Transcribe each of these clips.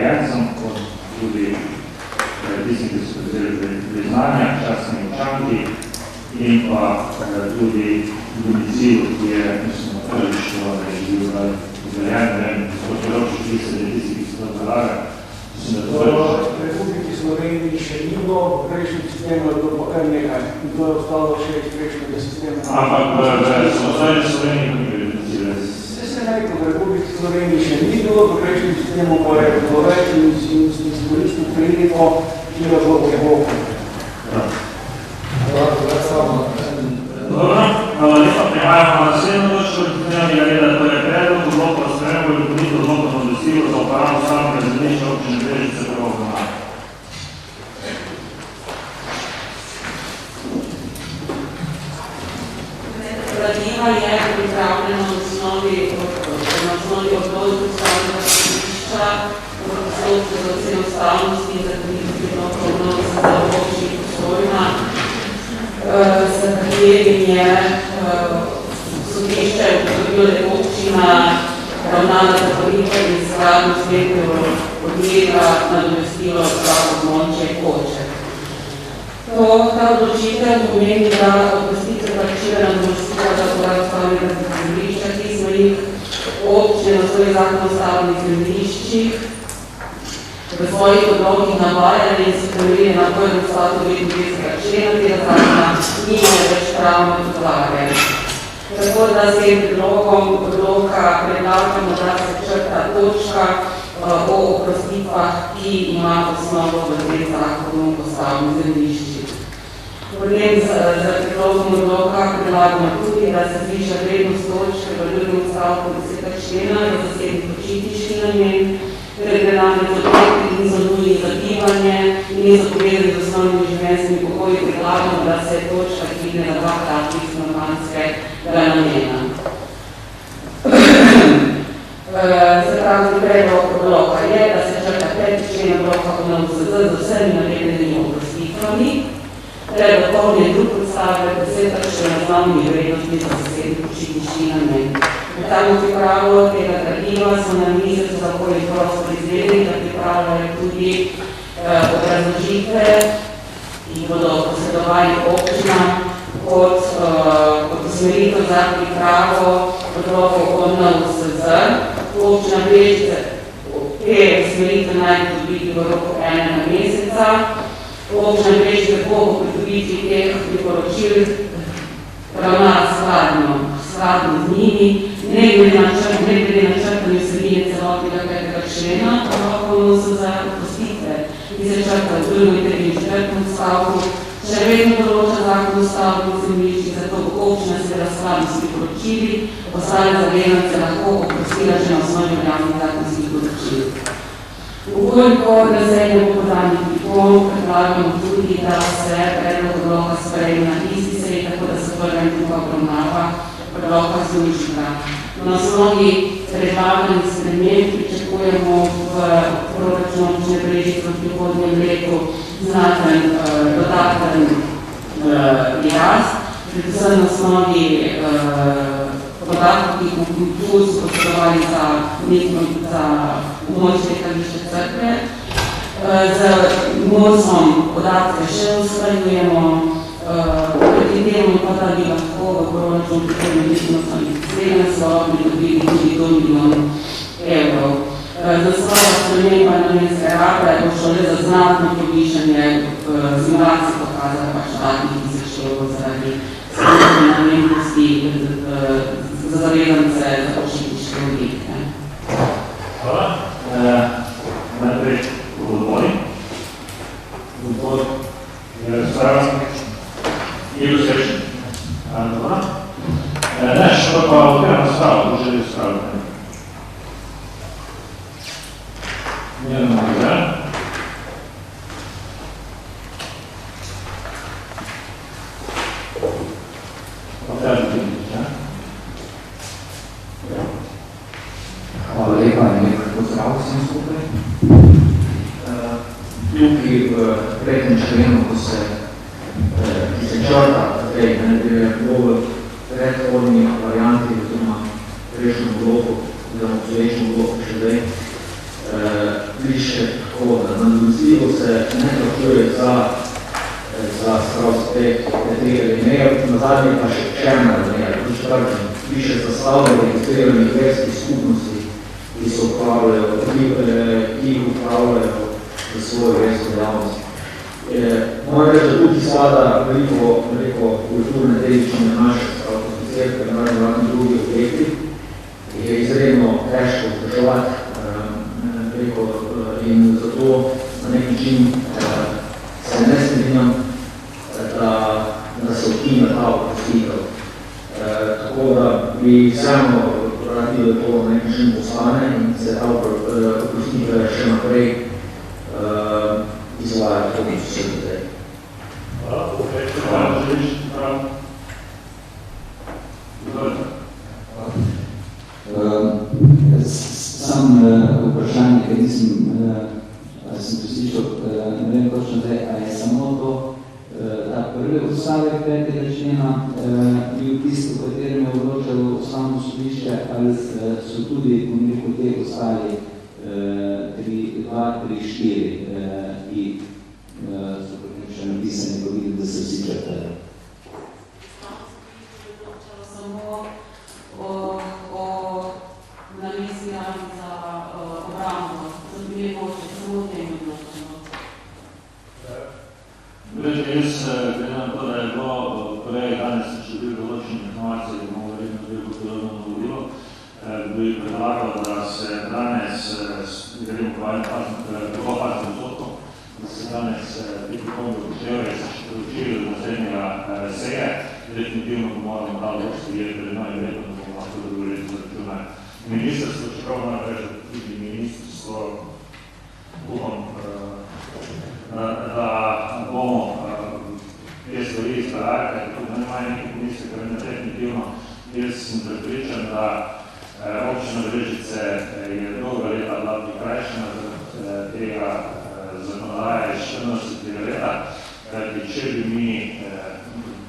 nagrajencem, kot tudi tistim, ki so vzeli priznanja, častni občanki in pa tudi domicil, ki je, mislim, na prvišču, da je bil vzdeljen, ne vem, gospod Ročič, vi ste tisti, ki so to zalaga. V Republiki Sloveniji še ni bilo, v prejšnjem sistemu je bilo pa kar nekaj, in to je ostalo še iz prejšnjega sistema. Ampak v samostojni Sloveniji to ni bilo domicile. Se ne rekel, v Republiki Sloveniji še ni bilo, v prejšnjem sistemu pa je bilo več in si izkoristili priliko, ki je bilo globoko. Dobro, lepa prihajamo na naslednjo točko dnevnega reda, to je predlog odloka o spremembo in dopolnitev odloka o nadomestilu za uporabo samega zemljišča občine Brežice Prvokona. Gradiva je pripravljeno na osnovi odločbe ustavnega sodišča v postopku za oceno ustavnosti in zakonitosti odloka odnosa za občini Postojna, s katerim je sodišče ugotovilo, da je občina ravnala zakonito in skladno s tem podjela nadomestilo za območje Koček. Ta odločitev pomeni, da odpustitev plačila nadomestila za uporabo ustavnega zemljišča, ki smo jih občine na svojih zakon o ustavnih zemljiščih v svojih odlokih navajali in se temeljili na prvem odstavku 29. člena tega zakona nima več pravne podlage. Tako da s tem predlogom odloka predlagamo, da se črta točka o oprostitvah, ki ima osnovo v tem zakonu o ustavnih zemljiščih. Potem z predlogom odloka predlagamo tudi, da se zviša vrednost točke v drugem odstavku 10. člena za zasebni počitniški namen, namreč odloki niso nujni za bivanje in niso povezani z osnovnimi življenjskimi pogoji, predlagamo, da se točka dvigne na dvakratnik stanovanjskega namena. Se pravi, predlog odloka je, da se črta 5. člen odloka o NUSZ z vsemi navedenimi oprostitvami, dopolnjen drug odstavek 10. člena z novimi vrednostmi za zasebni počitniški namen. Tam pripravo tega gradiva so na Ministrstvu za okolje in prostor izvedeli, da pripravljajo tudi obrazložitve, ki bodo posredovali občinam kot usmeritev za pripravo odlokov od NUSZ. Občina Brežice te usmeritve naj dobiti v roku 1 meseca. Občina Brežice po pridobitvi teh priporočil ravna skladno z njimi, ne glede na črtanje vsebine celotnega 5. člena odloka o NUSZ za oprostitve, ki se črta v 2. in 3. in 4. odstavku, še vedno določa zakon o ustavnih zemljiščih, zato bo občina seveda skladno s priporočili ostale zavezance lahko oprostila že na osnovi veljavnih zakonskih določil. Ukolikor na seji ne bo podanih pripomb, predlagamo tudi, da se predlog odloka sprejme na isti seji, tako da se prva in druga obravnava predloga zložila. Na osnovi predlaganih sprememb pričakujemo v proračunu občine Brežice v prihodnjem letu znaten dodaten rast, predvsem na osnovi podatkov, ki bomo tu spoštovali za območje Kališče Cerkve. Z MORS-om podatke še usklajujemo, predvidevamo pa, da bi lahko v proračun prihodnjem letu srednjega pridobili tudi do 1 milijon evrov. Naslova sprememba namenske rabe bo šlo le za znatno povišanje v simulaciji pokazala pač dodatnih 1000 evrov zaradi spremembe namennosti za zavezance za počitniške objekte. Hvala. Najprej odbori. Odbor je razpravljen. Igor Srečen. Dobro. Ne, še pa odbiram razpravo, bo želi razpravljati. Njeno mogla. Hvala lepa in lepo pozdrav vsem skupaj. Tukaj v tretjem členu, ki se črta, da je bilo v predhodni varianti oziroma prejšnjem bloku, oziroma obstoječem bloku še zdaj, piše se ne plačuje za te alineje, na zadnje pa še ena alineja, piše za slavne registriranih verskih skupnosti, ki se upravljajo, ki jih upravljajo za svojo versko dejavnost. Moram reči, da tudi spada veliko kulturne dedičine naše cerkve, naravno drugi objekti, ki je izredno težko vzdrževati in zato na nek način se ne strinjam, da se ukine ta oprostitev. Tako da bi vseeno radi, da to na nek način postane in se ta oprostitev še naprej izvaja tudi vse zdaj. Hvala, želiš prav? Sam vprašanje, ker nisem poslišal, ne vem točno zdaj, a je samo to, ta prvi odstavek 5. člena bil tisto, v katerem je odločalo Ustavno sodišče, ali so tudi, bom rekel, te ostali 2, 3, 4, ki so še napisani, ko vidim, da se vsi črtajo. Samo o namisijah za obrambo, za bi moče, samo o tem odločeno. Jaz, glede na to, da je bilo prej danes še bil določene informacije, da bomo verjetno veliko podobno govorilo, bi predlagal, da se danes gremo po fazno postopku, da se danes ti pripombe upoštevajo in se še proučili do naslednjega seje. Definitivno bomo ta odlok sprejeti pred nami, verjetno da bomo lahko dogovorili za račune. Ministrstvo, čeprav moram reči, tudi ministrstvo, upam, da bomo te stvari izbrali, ker tudi ne imajo nekaj pomisle, ker ne definitivno. Jaz sem prepričan, da občina Brežice je dolga leta bila prikrajšana tega zakonodaja iz 14. leta, kajti če bi mi,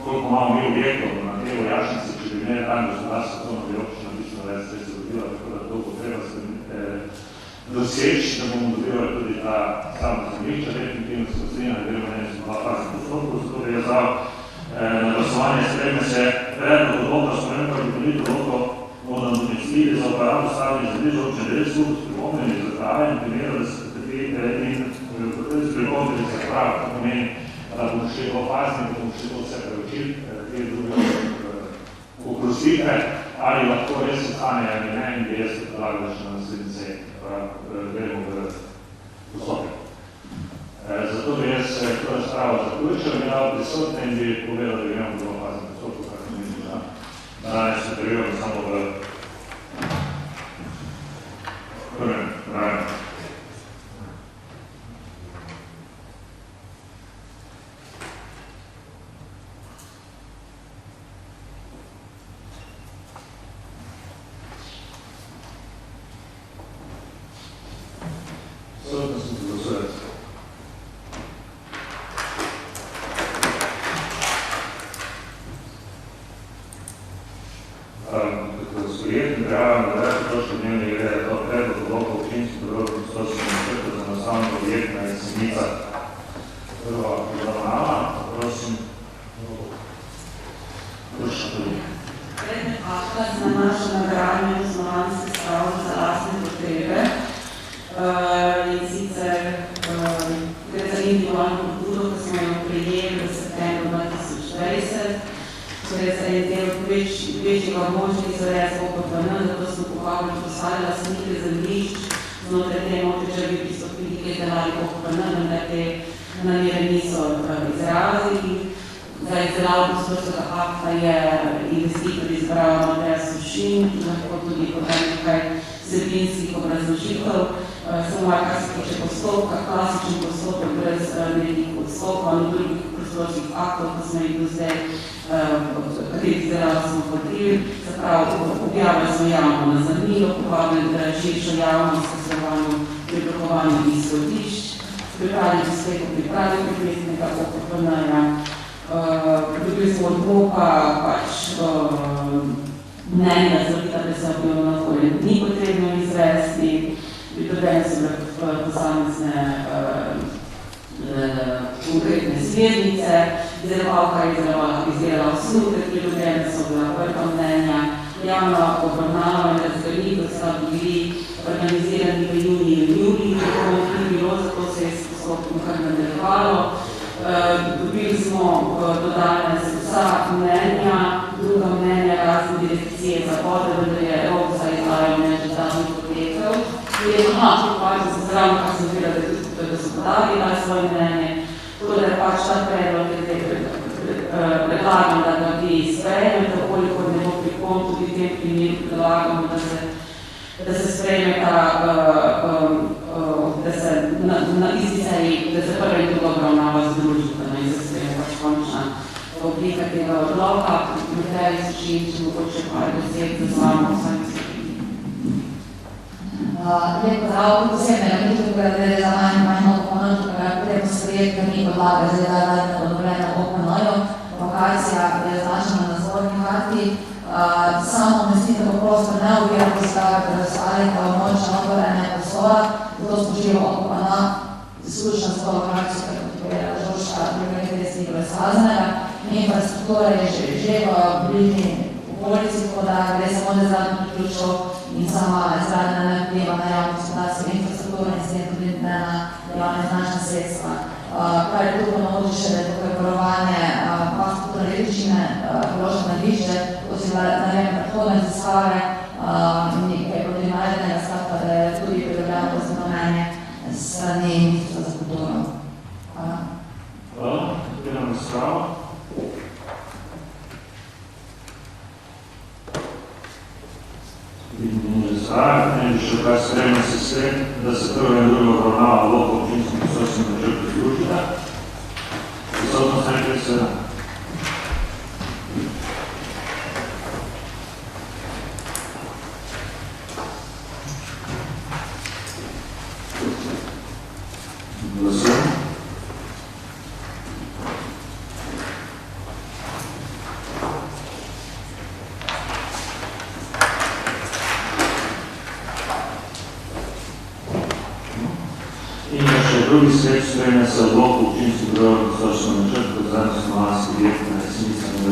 koliko imamo mi objektov na tej vojašnici, če bi imeli tam gospodarstvo, to bi občina bistveno več sredstev dobila, tako da to bo treba doseči, da bomo dobivali tudi ta samo zemljišča, definitivno se strinjam, da gremo ne smo 2 faze postopkov, zato bi jaz dal na glasovanje sprejme se predlog odloka, sprejme pa bi odloko o nadomestili za uporabo stavnih zemljišč občine Brežice s pripomnjeni za zdrave in primeru, da se s pripomnjeni za zdrave, to pomeni, da bomo šli v fazni, da bomo šli to vse preučili, te druge oprostitve, ali lahko res ostane ali ne, in bi jaz predlagal, da še na naslednji seji gremo v postopek. Zato bi jaz to razpravo zaključil, bi dal prisotne in bi povedal, da gremo v fazni postopku, kar se mislim, da danes se prejujemo samo v prvem branju. konkretne smernice, izdelovalka je izdelala osnutek, pridobljene so bila prva mnenja, javna obravnava in razgraditev sta bili organizirani v juniju in juliju, tako ni bilo, zato se je s postopkom kar nadaljevalo. Dobili smo do danes vsa mnenja, druga mnenja razne direkcije za vode, vendar je rok za izvajanje že davno potekel. Pač sem zravno, kar sem videla, da so podali svoje mnenje, tako da je pač ta predlog predlagam, da ga vi sprejmete, koliko ne bo pripomb, tudi v tem primeru predlagamo, da se sprejme ta, da se na isti seji, da se prva in druga obravnava združita, in se sprejme pač končna oblika tega odloka. Materi Sušin, če mogoče par besed za samo vsaj Lep pozdrav, posebnega ni tukaj, da je za manj OPN, tukaj potrebno sprejeti, ker ni podlaga za zadnje odobljene OPN-ju. Lokacija je označena na zvorni karti. Samo umestitev v prostor ne ovira postaviti razstali, pa območja otvorene prostora, zato smo želi OPN izključno za to lokacijo, kot povedala Žoška, druga nekaj ni bilo izkaznega. Infrastruktura je že v bližnji okolici, tako da gre samo za zadnjo priključko in sama izgradnja ne vpliva na javno gospodarsko infrastrukturo in s tem tudi na javne finančna sredstva. Kar je tukaj navodi še, da je tukaj varovanje infrastrukture električine, ekološko nadišče, oziroma predhodne raziskave in nekaj proti naredenega, skratka, da je tudi pridobljeno razumevanje strani Ministrstva za kulturo. Hvala. Hvala. Odpiram razpravo. Ne bi še kaj sprejme se sred, da se prva in druga obravnava vlog občinskim poslovskim načrtu združita. Prisotnost najprej seveda. Glasujem. Drugi svet sprejme se odlok v občinski državni poslovskem načrtu za stanovanjski objekt na resnici in